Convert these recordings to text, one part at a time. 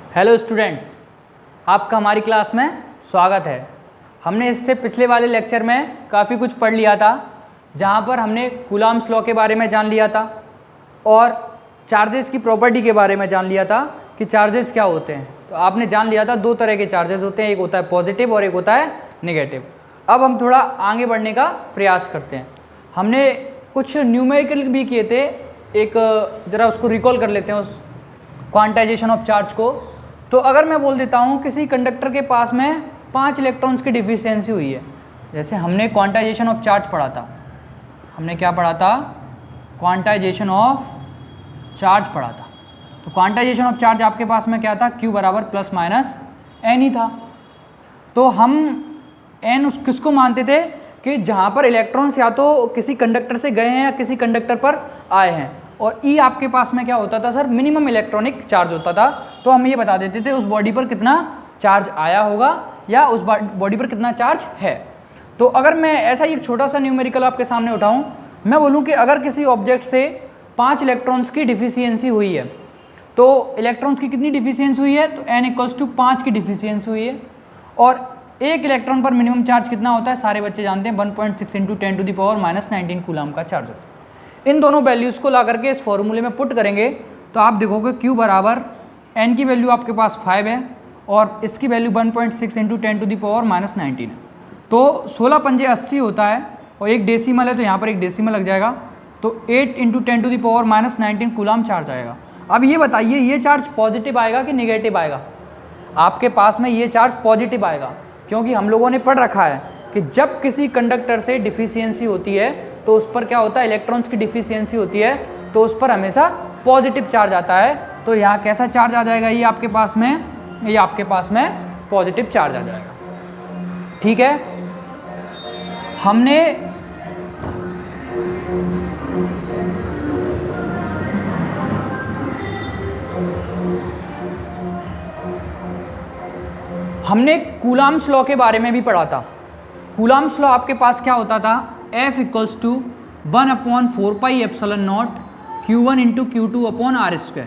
Hello students, आपका हमारी class में स्वागत है। हमने इससे पिछले वाले लेक्चर में काफ़ी कुछ पढ़ लिया था, जहाँ पर हमने कूलम्ब्स लॉ के बारे में जान लिया था और चार्जेस की प्रॉपर्टी के बारे में जान लिया था कि चार्जेस क्या होते हैं। तो आपने जान लिया था दो तरह के चार्जेस होते हैं, एक होता है पॉजिटिव और एक होता है नेगेटिव। अब हम थोड़ा आगे बढ़ने का प्रयास करते हैं। हमने कुछ न्यूमेरिकल भी किए थे, एक ज़रा उसको रिकॉल कर लेते हैं उस क्वांटाइजेशन ऑफ चार्ज को। तो अगर मैं बोल देता हूँ किसी कंडक्टर के पास में 5 इलेक्ट्रॉन्स की डिफिशियंसी हुई है, जैसे हमने क्वांटाइजेशन ऑफ चार्ज पढ़ा था, हमने क्या पढ़ा था, क्वांटाइजेशन ऑफ चार्ज पढ़ा था। तो क्वांटाइजेशन ऑफ चार्ज आपके पास में क्या था, Q बराबर प्लस माइनस एन ही था। तो हम एन उस किसको मानते थे कि जहाँ पर इलेक्ट्रॉन्स या तो किसी कंडक्टर से गए हैं या किसी कंडक्टर पर आए हैं, और ई आपके पास में क्या होता था सर, मिनिमम इलेक्ट्रॉनिक चार्ज होता था। तो हम ये बता देते थे उस बॉडी पर कितना चार्ज आया होगा या उस बॉडी पर कितना चार्ज है। तो अगर मैं ऐसा ही एक छोटा सा न्यूमेरिकल आपके सामने उठाऊं, मैं बोलूं कि अगर किसी ऑब्जेक्ट से 5 इलेक्ट्रॉन्स की डिफिशियंसी हुई है, तो इलेक्ट्रॉन्स की कितनी डिफिशियंसी हुई है, तो n=5 की डिफिशियंसी हुई है, और एक इलेक्ट्रॉन पर मिनिमम चार्ज कितना होता है, सारे बच्चे जानते हैं 1.6 × 10⁻⁻19 कूलम का चार्ज होता है। इन दोनों वैल्यूज़ को ला करके इस फॉर्मूले में पुट करेंगे तो आप देखोगे Q बराबर n की वैल्यू आपके पास 5 है और इसकी वैल्यू 1.6 × 10⁻⁻19 है। तो 16 पंजे 80 होता है और एक डेसिमल है तो यहाँ पर एक डेसिमल लग जाएगा, तो 8 × 10⁻⁻19 कूलम चार्ज आएगा। अब ये बताइए, ये चार्ज पॉजिटिव आएगा कि नेगेटिव आएगा? आपके पास में ये चार्ज पॉजिटिव आएगा, क्योंकि हम लोगों ने पढ़ रखा है कि जब किसी कंडक्टर से डिफिशियंसी होती है तो उस पर क्या होता है, इलेक्ट्रॉन्स की डिफिशियंसी होती है तो उस पर हमेशा पॉजिटिव चार्ज आता है। तो यहाँ कैसा चार्ज आ जाएगा, ये आपके पास में, ये आपके पास में पॉजिटिव चार्ज आ जाएगा। ठीक है, हमने कूलम्ब्स लॉ के बारे में भी पढ़ा था। कूलम्ब्स लॉ आपके पास क्या होता था, F=1/4πε0 Q1 × Q2/R²।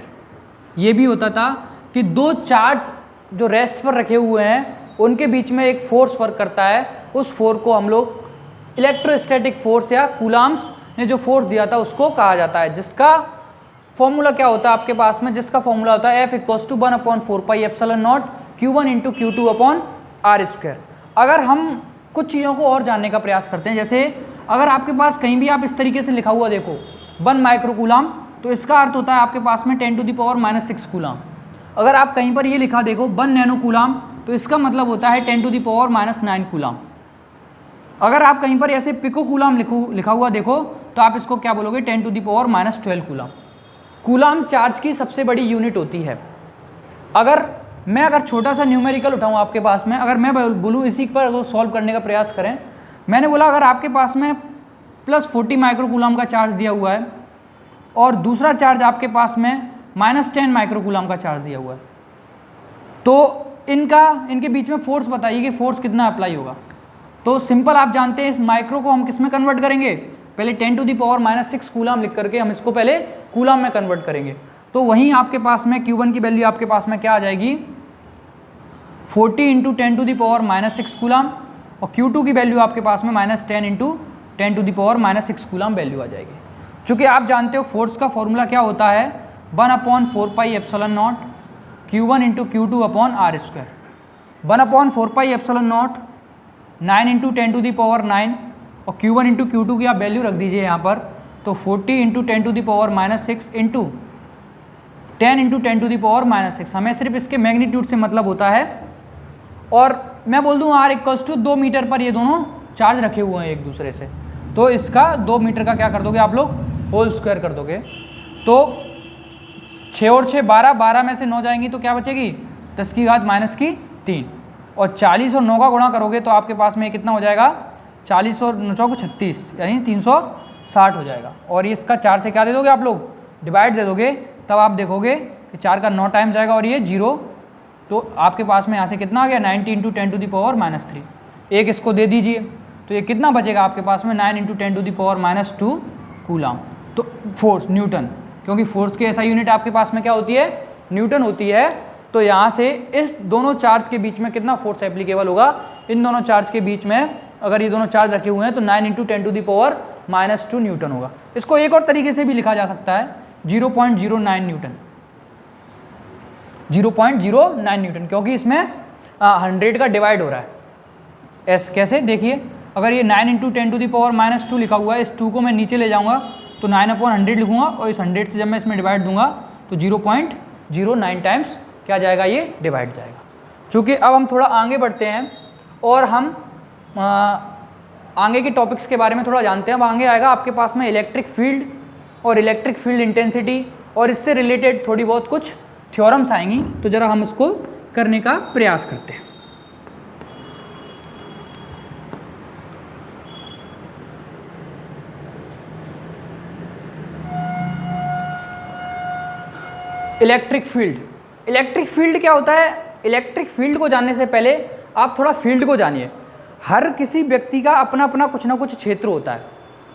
ये भी होता था कि दो चार्ज जो रेस्ट पर रखे हुए हैं उनके बीच में एक फोर्स वर्क करता है, उस फोर्स को हम लोग इलेक्ट्रोस्टैटिक फोर्स या कूलम्ब्स ने जो फोर्स दिया था उसको कहा जाता है, जिसका फॉर्मूला क्या होता है आपके पास में, जिसका फॉर्मूला होता है F=1/4πε0 Q1 × Q2/R²। अगर हम कुछ चीज़ों को और जानने का प्रयास करते हैं, जैसे अगर आपके पास कहीं भी आप इस तरीके से लिखा हुआ देखो 1 माइक्रो कूलम, तो इसका अर्थ होता है आपके पास में 10⁻⁻6 कूलम। अगर आप कहीं पर ये लिखा देखो 1 नैनो कूलम, तो इसका मतलब होता है 10⁻⁻9 कूलम। अगर आप कहीं पर ऐसे पिको कूलम लिखा हुआ देखो तो आप इसको क्या बोलोगे, 10⁻12 कूलम। कूलम चार्ज की सबसे बड़ी यूनिट होती है। अगर छोटा सा न्यूमेरिकल उठाऊँ आपके पास में, अगर मैं बोलूँ इसी पर वो सॉल्व करने का प्रयास करें, मैंने बोला अगर आपके पास में +40 माइक्रो कूलम का चार्ज दिया हुआ है और दूसरा चार्ज आपके पास में -10 माइक्रो कूलम का चार्ज दिया हुआ है, तो इनके बीच में फोर्स बताइए कि फोर्स कितना अप्लाई होगा। तो सिंपल आप जानते हैं इस माइक्रो को हम किस में कन्वर्ट करेंगे, पहले 10⁻⁻6 कूलम लिख करके हम इसको पहले कूलम में कन्वर्ट करेंगे। तो वहीं आपके पास में Q1 की वैल्यू आपके पास में क्या आ जाएगी, 40 × 10⁻⁻6 कूलम, और Q2 की वैल्यू आपके पास में -10 × 10⁻⁻6 कूलम वैल्यू आ जाएगी। चूँकि आप जानते हो फोर्स का फॉर्मूला क्या होता है, 1/4πε0 Q1 × Q2/R²। 1/4πε0 9 × 10⁻9 और Q1 × Q2 की आप वैल्यू रख दीजिए यहाँ पर, तो 40 × 10⁻6 × 10 × 10⁻6। हमें सिर्फ इसके मैग्नीट्यूड से मतलब होता है। और मैं बोल दूँ R=2 मीटर पर ये दोनों चार्ज रखे हुए हैं एक दूसरे से, तो इसका 2 मीटर का क्या कर दोगे आप लोग, होल स्क्वायर कर दोगे। तो 6 और 6 12, 12 में से 9 जाएंगी तो क्या बचेगी, 10⁻−3, और 40 और 9 का गुणा करोगे तो आपके पास में कितना हो जाएगा, 40 और 9 को 36 यानी 360 हो जाएगा। और ये इसका 4 से क्या दे दोगे आप लोग, डिवाइड दे दोगे, तब आप देखोगे कि 4 का 9 टाइम जाएगा और ये 0, तो आपके पास में यहाँ से कितना आ गया, 90 × 10⁻3। एक इसको दे दीजिए तो ये कितना बचेगा आपके पास में, 9 × 10⁻2 कूलम। तो फोर्स न्यूटन, क्योंकि फोर्स की ऐसा यूनिट आपके पास में क्या होती है, न्यूटन होती है। तो यहाँ से इस दोनों चार्ज के बीच में कितना फोर्स एप्लीकेबल होगा, इन दोनों चार्ज के बीच में अगर ये दोनों चार्ज रखे हुए हैं तो 9 × 10⁻⁻² न्यूटन होगा। इसको एक और तरीके से भी लिखा जा सकता है 0.09 न्यूटन, 0.09 न्यूटन, क्योंकि इसमें 100 का डिवाइड हो रहा है। कैसे देखिए, अगर ये 9 × 10⁻² लिखा हुआ है, इस 2 को मैं नीचे ले जाऊंगा तो 9/100 लिखूंगा और इस 100 से जब मैं इसमें डिवाइड दूंगा तो 0.09 टाइम्स क्या जाएगा, ये डिवाइड जाएगा। चूँकि अब हम थोड़ा आगे बढ़ते हैं और हम आगे के टॉपिक्स के बारे में थोड़ा जानते हैं। अब आगे आएगा आपके पास में इलेक्ट्रिक फील्ड और इलेक्ट्रिक फील्ड इंटेंसिटी, और इससे रिलेटेड थोड़ी बहुत कुछ थ्योरम्स आएंगी, तो ज़रा हम उसको करने का प्रयास करते हैं। इलेक्ट्रिक फील्ड क्या होता है? इलेक्ट्रिक फील्ड को जानने से पहले आप थोड़ा फील्ड को जानिए। हर किसी व्यक्ति का अपना अपना कुछ ना कुछ क्षेत्र होता है,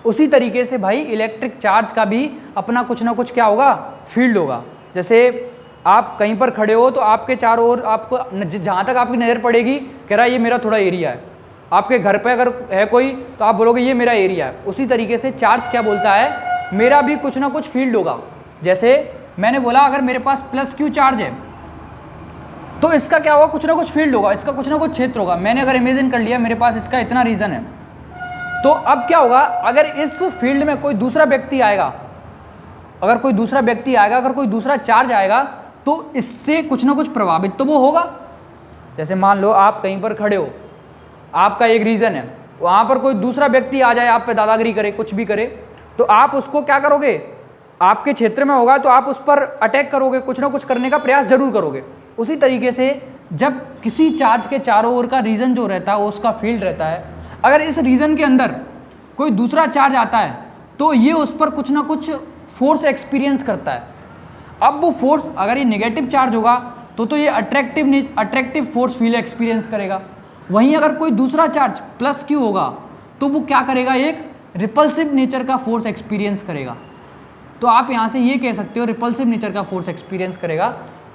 उसी तरीके से भाई इलेक्ट्रिक चार्ज का भी अपना कुछ ना कुछ क्या होगा, फील्ड होगा। जैसे आप कहीं पर खड़े हो तो आपके चारों ओर आपको जहाँ तक आपकी नज़र पड़ेगी कह रहा है ये मेरा थोड़ा एरिया है। आपके घर पे अगर है कोई तो आप बोलोगे ये मेरा एरिया है। उसी तरीके से चार्ज क्या बोलता है, मेरा भी कुछ ना कुछ फील्ड होगा। जैसे मैंने बोला अगर मेरे पास +Q चार्ज है तो इसका क्या होगा, कुछ ना कुछ फील्ड होगा, इसका कुछ ना कुछ क्षेत्र होगा। मैंने अगर इमेजिन कर लिया मेरे पास इसका इतना रीजन है, तो अब क्या होगा, अगर इस फील्ड में कोई दूसरा व्यक्ति आएगा, अगर कोई दूसरा चार्ज आएगा तो इससे कुछ ना कुछ प्रभावित तो वो होगा। जैसे मान लो आप कहीं पर खड़े हो, आपका एक रीजन है, वहाँ पर कोई दूसरा व्यक्ति आ जाए, आप पे दादागिरी करे, कुछ भी करे, तो आप उसको क्या करोगे, आपके क्षेत्र में होगा तो आप उस पर अटैक करोगे, कुछ ना कुछ करने का प्रयास जरूर करोगे। उसी तरीके से जब किसी चार्ज के चारों ओर का रीजन जो रहता है वो उसका फील्ड रहता है। अगर इस रीजन के अंदर कोई दूसरा चार्ज आता है तो ये उस पर कुछ ना कुछ फोर्स एक्सपीरियंस करता है। अब वो फोर्स अगर ये नेगेटिव चार्ज होगा तो ये अट्रैक्टिव फोर्स फील्ड एक्सपीरियंस करेगा। वहीं अगर कोई दूसरा चार्ज +Q होगा तो वो क्या करेगा, एक रिपल्सिव नेचर का फोर्स एक्सपीरियंस करेगा। तो आप यहाँ से ये कह सकते हो रिपल्सिव नेचर का फोर्स एक्सपीरियंस करेगा।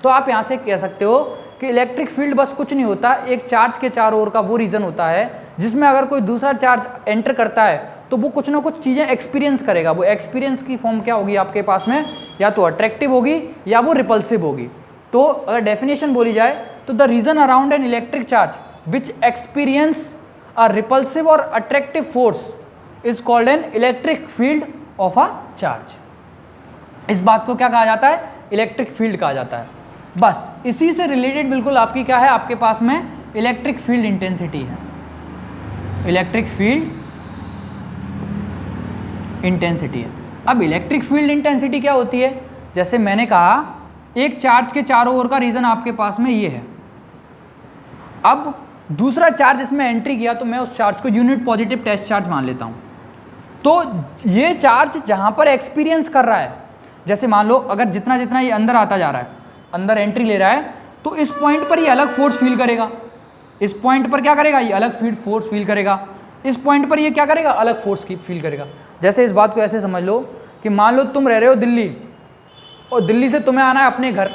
तो आप यहाँ से कह सकते हो कि इलेक्ट्रिक फील्ड बस कुछ नहीं होता, एक चार्ज के चारों ओर का वो रीजन होता है जिसमें अगर कोई दूसरा चार्ज एंटर करता है तो वो कुछ ना कुछ चीज़ें एक्सपीरियंस करेगा। वो एक्सपीरियंस की फॉर्म क्या होगी आपके पास में, या तो अट्रैक्टिव होगी या वो रिपल्सिव होगी। तो अगर डेफिनेशन बोली जाए तो the region around an electric charge which experience a repulsive और attractive force is called an electric field of a charge. इस बात को क्या कहा जाता है, इलेक्ट्रिक फील्ड कहा जाता है। बस इसी से रिलेटेड बिल्कुल आपकी क्या है, आपके पास में इलेक्ट्रिक फील्ड इंटेंसिटी है। इलेक्ट्रिक फील्ड इंटेंसिटी है। अब इलेक्ट्रिक फील्ड इंटेंसिटी क्या होती है, जैसे मैंने कहा एक चार्ज के चारों ओर का रीजन आपके पास में ये है। अब दूसरा चार्ज इसमें एंट्री किया तो मैं उस चार्ज को यूनिट पॉजिटिव टेस्ट चार्ज मान लेता हूँ। तो ये चार्ज जहाँ पर एक्सपीरियंस कर रहा है, जैसे मान लो अगर जितना जितना ये अंदर आता जा रहा है, अंदर एंट्री ले रहा है, तो इस पॉइंट पर ये अलग फोर्स फील करेगा। इस पॉइंट पर क्या करेगा, ये अलग फोर्स फील करेगा। इस पॉइंट पर ये क्या करेगा, अलग फोर्स फील करेगा। जैसे इस बात को ऐसे समझ लो कि मान लो तुम रह रहे हो दिल्ली और दिल्ली से तुम्हें आना है अपने घर।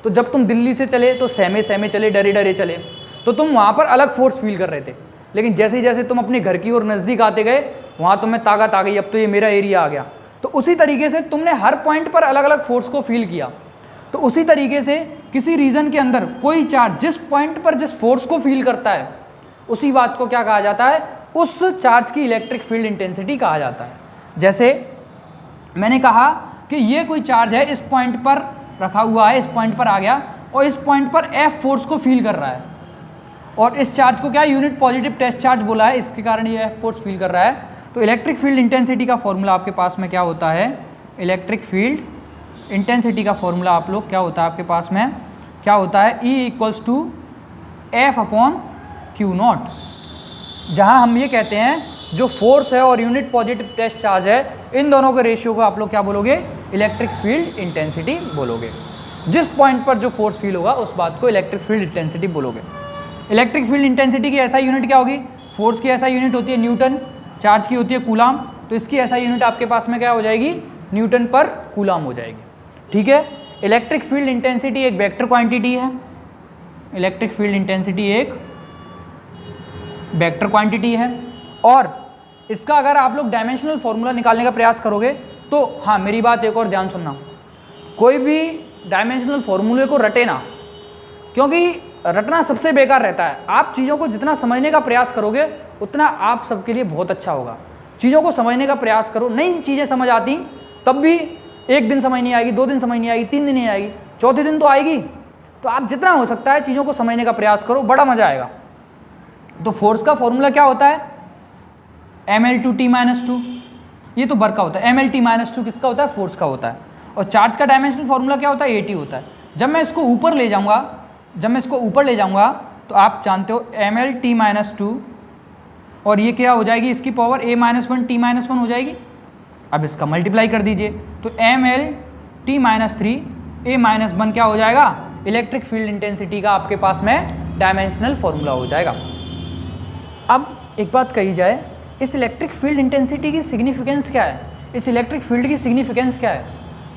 तो जब तुम दिल्ली से चले तो सहमे चले, डरे डरे चले, तो तुम वहाँ पर अलग फोर्स फील कर रहे थे। लेकिन जैसे ही जैसे तुम अपने घर की ओर नज़दीक आते गए, वहाँ तुम्हें ताकत आ गई, अब तो ये मेरा एरिया आ गया। तो उसी तरीके से तुमने हर पॉइंट पर अलग अलग फोर्स को फील किया। तो उसी तरीके से किसी रीजन के अंदर कोई चार्ज जिस पॉइंट पर जिस फोर्स को फील करता है, उसी बात को क्या कहा जाता है, उस चार्ज की इलेक्ट्रिक फील्ड इंटेंसिटी कहा जाता है। जैसे मैंने कहा कि ये कोई चार्ज है, इस पॉइंट पर रखा हुआ है, इस पॉइंट पर आ गया और इस पॉइंट पर F फोर्स को फील कर रहा है, और इस चार्ज को क्या यूनिट पॉजिटिव टेस्ट चार्ज बोला है, इसके कारण ये F फोर्स फील कर रहा है। तो इलेक्ट्रिक फील्ड इंटेंसिटी का फॉर्मूला आपके पास में क्या होता है, इलेक्ट्रिक फील्ड इंटेंसिटी का फॉर्मूला आप लोग क्या होता है आपके पास में, क्या होता है, E = F/Q0, जहाँ हम ये कहते हैं जो फोर्स है और यूनिट पॉजिटिव टेस्ट चार्ज है, इन दोनों के रेशियो को आप लोग क्या बोलोगे, इलेक्ट्रिक फील्ड इंटेंसिटी बोलोगे। जिस पॉइंट पर जो फोर्स फील होगा उस बात को इलेक्ट्रिक फील्ड इंटेंसिटी बोलोगे। इलेक्ट्रिक फील्ड इंटेंसिटी की ऐसा यूनिट क्या होगी, फोर्स की ऐसा यूनिट होती है न्यूटन, चार्ज की होती है कूलाम, तो इसकी ऐसा यूनिट आपके पास में क्या हो जाएगी, न्यूटन पर कूलाम हो जाएगी। ठीक है, इलेक्ट्रिक फील्ड इंटेंसिटी एक वेक्टर क्वांटिटी है, इलेक्ट्रिक फील्ड इंटेंसिटी एक वेक्टर क्वांटिटी है, और इसका अगर आप लोग डायमेंशनल फॉर्मूला निकालने का प्रयास करोगे तो हाँ, मेरी बात एक और ध्यान सुनना, कोई भी डायमेंशनल फॉर्मूले को रटे ना, क्योंकि रटना सबसे बेकार रहता है। आप चीज़ों को जितना समझने का प्रयास करोगे उतना आप सबके लिए बहुत अच्छा होगा। चीज़ों को समझने का प्रयास करो, नई चीज़ें समझ आती तब भी एक दिन समझ नहीं आएगी, 2 दिन समझ नहीं आएगी, 3 दिन नहीं आएगी, चौथे दिन तो आएगी। तो आप जितना हो सकता है चीज़ों को समझने का प्रयास करो, बड़ा मज़ा आएगा। तो फोर्स का फॉर्मूला क्या होता है? ml/t-2, ये तो वर्क का होता है। ml/t-2 किसका होता है? फोर्स का होता है। और चार्ज का डायमेंशनल फॉर्मूला क्या होता है? at होता है। जब मैं इसको ऊपर ले जाऊंगा, तो आप जानते हो ml/t-2, और ये क्या हो जाएगी? इसकी पावर a-1 t-1 हो जाएगी। अब इसका मल्टीप्लाई कर दीजिए, तो ml/t-3 a-1 क्या हो जाएगा? इलेक्ट्रिक फील्ड इंटेंसिटी का आपके पास में डायमेंशनल फॉर्मूला हो जाएगा। अब एक बात कही जाए, इस इलेक्ट्रिक फील्ड इंटेंसिटी की सिग्निफिकेंस क्या है? इस इलेक्ट्रिक फील्ड की सिग्निफिकेंस क्या है?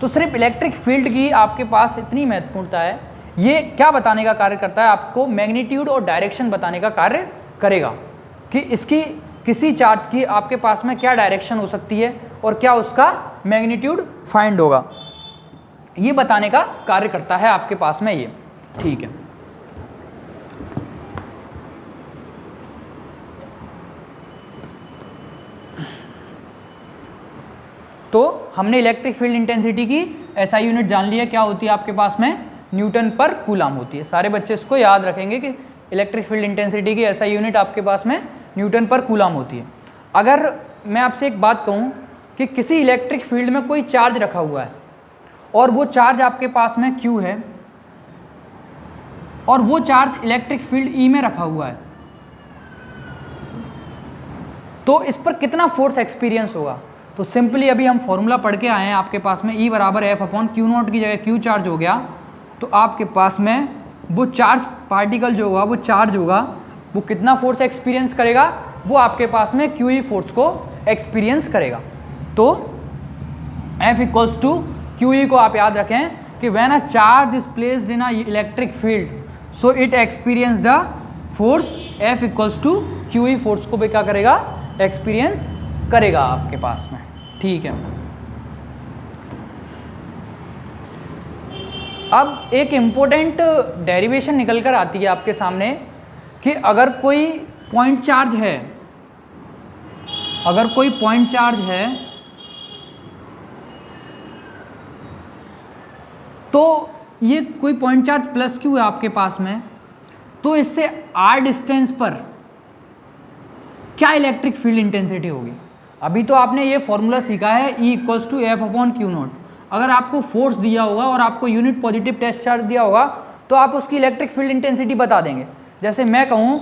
तो सिर्फ इलेक्ट्रिक फील्ड की आपके पास इतनी महत्वपूर्णता है, ये क्या बताने का कार्य करता है? आपको मैग्नीट्यूड और डायरेक्शन बताने का कार्य करेगा कि इसकी किसी चार्ज की आपके पास में क्या डायरेक्शन हो सकती है और क्या उसका मैग्नीट्यूड फाइंड होगा, ये बताने का कार्य करता है आपके पास में ये। ठीक है, तो हमने इलेक्ट्रिक फील्ड इंटेंसिटी की एसआई यूनिट जान लिया, क्या होती है आपके पास में? न्यूटन पर कूलाम होती है। सारे बच्चे इसको याद रखेंगे कि इलेक्ट्रिक फील्ड इंटेंसिटी की एसआई यूनिट आपके पास में न्यूटन पर कूलाम होती है। अगर मैं आपसे एक बात कहूँ कि किसी इलेक्ट्रिक फील्ड में कोई चार्ज रखा हुआ है और वो चार्ज आपके पास में Q है और वो चार्ज इलेक्ट्रिक फील्ड E में रखा हुआ है, तो इस पर कितना फोर्स एक्सपीरियंस होगा? तो सिंपली अभी हम फॉर्मूला पढ़ के आए हैं आपके पास में, E = F/Q0 की जगह Q चार्ज हो गया, तो आपके पास में वो चार्ज पार्टिकल जो होगा, वो चार्ज होगा, वो कितना फोर्स एक्सपीरियंस करेगा? वो आपके पास में QE फोर्स को एक्सपीरियंस करेगा। तो F = QE को आप याद रखें कि when a charge is placed in a electric field, so it experience the force F = QE force को भी क्या करेगा? एक्सपीरियंस करेगा आपके पास में। ठीक है, अब एक इम्पोर्टेंट डेरिवेशन निकल कर आती है आपके सामने कि अगर कोई पॉइंट चार्ज है, तो ये कोई पॉइंट चार्ज प्लस Q है आपके पास में, तो इससे r डिस्टेंस पर क्या इलेक्ट्रिक फील्ड इंटेंसिटी होगी? अभी तो आपने ये फॉर्मूला सीखा है E = F/Q0। अगर आपको फोर्स दिया होगा और आपको यूनिट पॉजिटिव टेस्ट चार्ज दिया होगा तो आप उसकी इलेक्ट्रिक फील्ड इंटेंसिटी बता देंगे। जैसे मैं कहूँ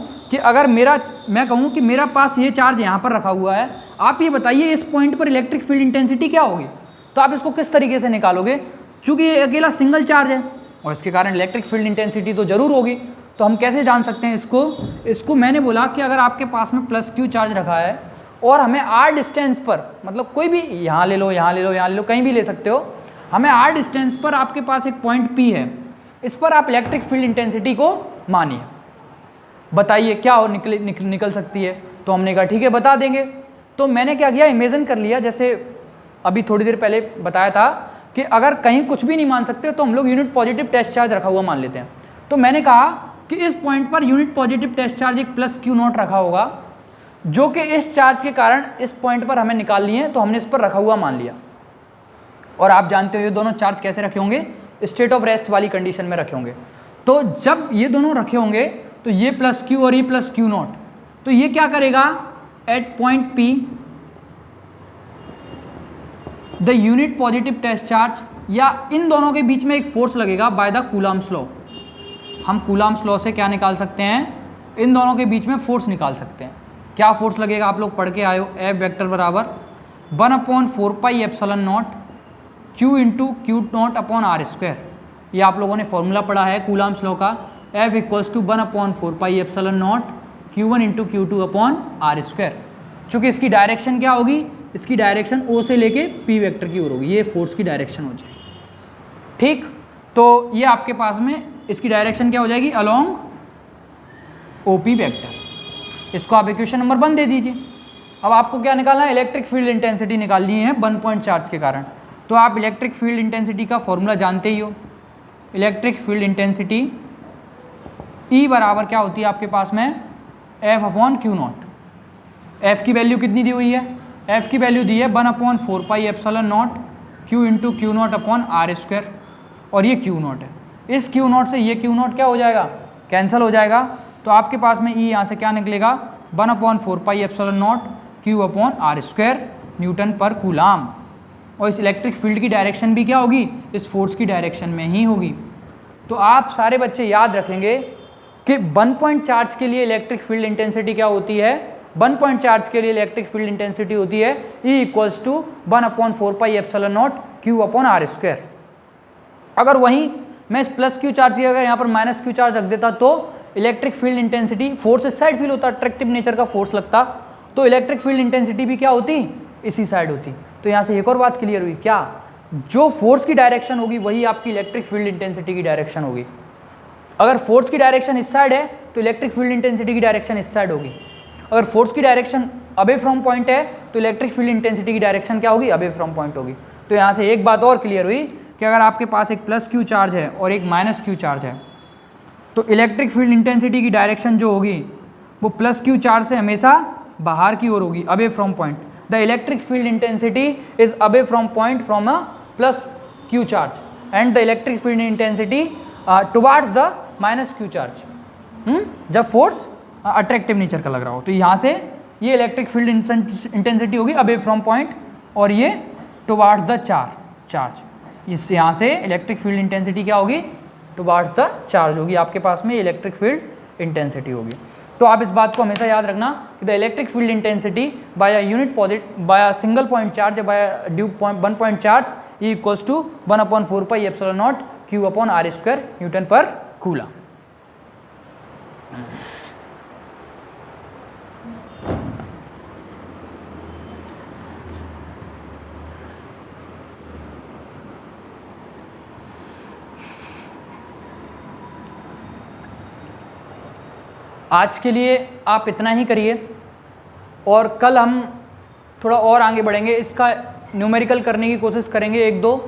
कि मेरा पास ये चार्ज यहाँ पर रखा हुआ है, आप ये बताइए इस पॉइंट पर इलेक्ट्रिक फील्ड इंटेंसिटी क्या होगी? तो आप इसको किस तरीके से निकालोगे? चूँकि ये अकेला सिंगल चार्ज है और इसके कारण इलेक्ट्रिक फील्ड इंटेंसिटी तो जरूर होगी। तो हम कैसे जान सकते हैं इसको मैंने बोला कि अगर आपके पास में प्लस Q चार्ज रखा है और हमें r डिस्टेंस पर, मतलब कोई भी, यहाँ ले लो, कहीं भी ले सकते हो, हमें r डिस्टेंस पर आपके पास एक पॉइंट P है, इस पर आप इलेक्ट्रिक फील्ड इंटेंसिटी को मानिए, बताइए क्या हो निकल सकती है? तो हमने कहा ठीक है बता देंगे। तो मैंने क्या किया, इमेजिन कर लिया, जैसे अभी थोड़ी देर पहले बताया था कि अगर कहीं कुछ भी नहीं मान सकते तो हम लोग यूनिट पॉजिटिव टेस्ट चार्ज रखा हुआ मान लेते हैं। तो मैंने कहा कि इस पॉइंट पर यूनिट पॉजिटिव टेस्ट चार्ज एक प्लस Q0 रखा होगा, जो कि इस चार्ज के कारण इस पॉइंट पर हमें निकाल लिए, तो हमने इस पर रखा हुआ मान लिया। और आप जानते हो ये दोनों चार्ज कैसे रखे होंगे? स्टेट ऑफ रेस्ट वाली कंडीशन में रखे होंगे। तो जब ये दोनों रखे होंगे तो ये प्लस Q और ये प्लस Q0, तो ये क्या करेगा? At point P the unit positive test charge, या इन दोनों के बीच में एक फोर्स लगेगा बाय द कूलाम्स लॉ। हम कूलाम्स लॉ से क्या निकाल सकते हैं? इन दोनों के बीच में फोर्स निकाल सकते हैं। क्या फोर्स लगेगा? आप लोग पढ़ के आए हो, F वेक्टर = 1/4πε0 Q × Q0/r²। ये आप लोगों ने फॉर्मूला पढ़ा है कूलाम्स लॉ का। F = 1/4πε0 Q1 × Q2/r²। चूँकि इसकी डायरेक्शन क्या होगी? इसकी डायरेक्शन O से लेके P वेक्टर की ओर होगी, ये फोर्स की डायरेक्शन हो जाएगी। ठीक, तो ये आपके पास में इसकी डायरेक्शन क्या हो जाएगी, अलोंग ओपी वेक्टर। इसको आप इक्वेशन नंबर 1 दे दीजिए। अब आपको क्या निकालना है, इलेक्ट्रिक फील्ड इंटेंसिटी निकालनी है 1 पॉइंट चार्ज के कारण। तो आप इलेक्ट्रिक फील्ड इंटेंसिटी का फॉर्मूला जानते ही हो। इलेक्ट्रिक फील्ड इंटेंसिटी E बराबर क्या होती है आपके पास में, F/Q0। F की वैल्यू कितनी दी हुई है, F की वैल्यू दी है 1/4πε0 Q इंटू Q0/R²। और ये Q0 है। इस Q0 से ये Q0 क्या हो जाएगा, कैंसिल हो जाएगा। तो आपके पास में E यहाँ से क्या निकलेगा, 1/4πε0 Q/R² न्यूटन पर कूलाम। और इस इलेक्ट्रिक फील्ड की डायरेक्शन भी क्या होगी, इस फोर्स की डायरेक्शन में ही होगी। तो आप सारे बच्चे याद रखेंगे कि 1 पॉइंट चार्ज के लिए इलेक्ट्रिक फील्ड इंटेंसिटी क्या होती है, 1 पॉइंट चार्ज के लिए इलेक्ट्रिक फील्ड इंटेंसिटी होती है E = 1/4πε0 Q/R²। अगर वहीं मैं इस प्लस Q चार्ज की अगर यहाँ पर माइनस Q चार्ज रख देता तो इलेक्ट्रिक फील्ड इंटेंसिटी, फोर्स इस साइड फील होता, अट्रैक्टिव नेचर का फोर्स लगता, तो इलेक्ट्रिक फील्ड इंटेंसिटी भी क्या होती, इसी साइड होती। तो यहाँ से एक और बात क्लियर हुई, क्या, जो फोर्स की डायरेक्शन होगी वही आपकी इलेक्ट्रिक फील्ड इंटेंसिटी की डायरेक्शन होगी। अगर फोर्स की डायरेक्शन इस साइड है तो इलेक्ट्रिक फील्ड इंटेंसिटी की डायरेक्शन इस साइड होगी। अगर फोर्स की डायरेक्शन अवे फ्रॉम पॉइंट है तो इलेक्ट्रिक फील्ड इंटेंसिटी की डायरेक्शन क्या होगी, अवे फ्रॉम पॉइंट होगी। तो यहाँ से एक बात और क्लियर हुई कि अगर आपके पास एक प्लस Q चार्ज है और एक माइनस Q चार्ज है तो इलेक्ट्रिक फील्ड इंटेंसिटी की डायरेक्शन जो होगी वो प्लस Q चार्ज से हमेशा बाहर की ओर होगी, away from point. The electric field intensity is away from point from a plus Q charge and the electric field intensity towards the minus Q charge, जब फोर्स अट्रैक्टिव नेचर का लग रहा हो। तो यहाँ से ये इलेक्ट्रिक फील्ड इंटेंसिटी होगी अवे फ्रॉम पॉइंट और ये टुवार्ड्स द चार्ज। इस यहाँ से इलेक्ट्रिक फील्ड इंटेंसिटी क्या होगी, टुवार्ड्स द चार्ज होगी। आपके पास में इलेक्ट्रिक फील्ड इंटेंसिटी होगी। तो आप इस बात को हमेशा याद रखना कि the electric field intensity by unit positive by single point charge by due point 1 point charge E = 1/4πε0 Q/R² Newton पर कूलम। आज के लिए आप इतना ही करिए और कल हम थोड़ा और आगे बढ़ेंगे, इसका न्यूमेरिकल करने की कोशिश करेंगे 1-2,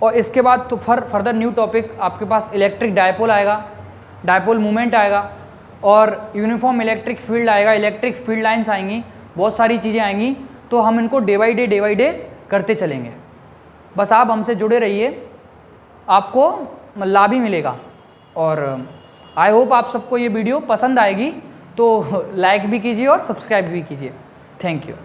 और इसके बाद तो फर्दर न्यू टॉपिक आपके पास इलेक्ट्रिक डायपोल आएगा, डायपोल मूवमेंट आएगा और यूनिफॉर्म इलेक्ट्रिक फील्ड आएगा, इलेक्ट्रिक फील्ड लाइंस आएंगी, बहुत सारी चीज़ें आएंगी। तो हम इनको डे बाई डे करते चलेंगे। बस आप हमसे जुड़े रहिए, आपको लाभ ही मिलेगा। और आई होप आप सबको ये वीडियो पसंद आएगी, तो लाइक भी कीजिए और सब्सक्राइब भी कीजिए। Thank you.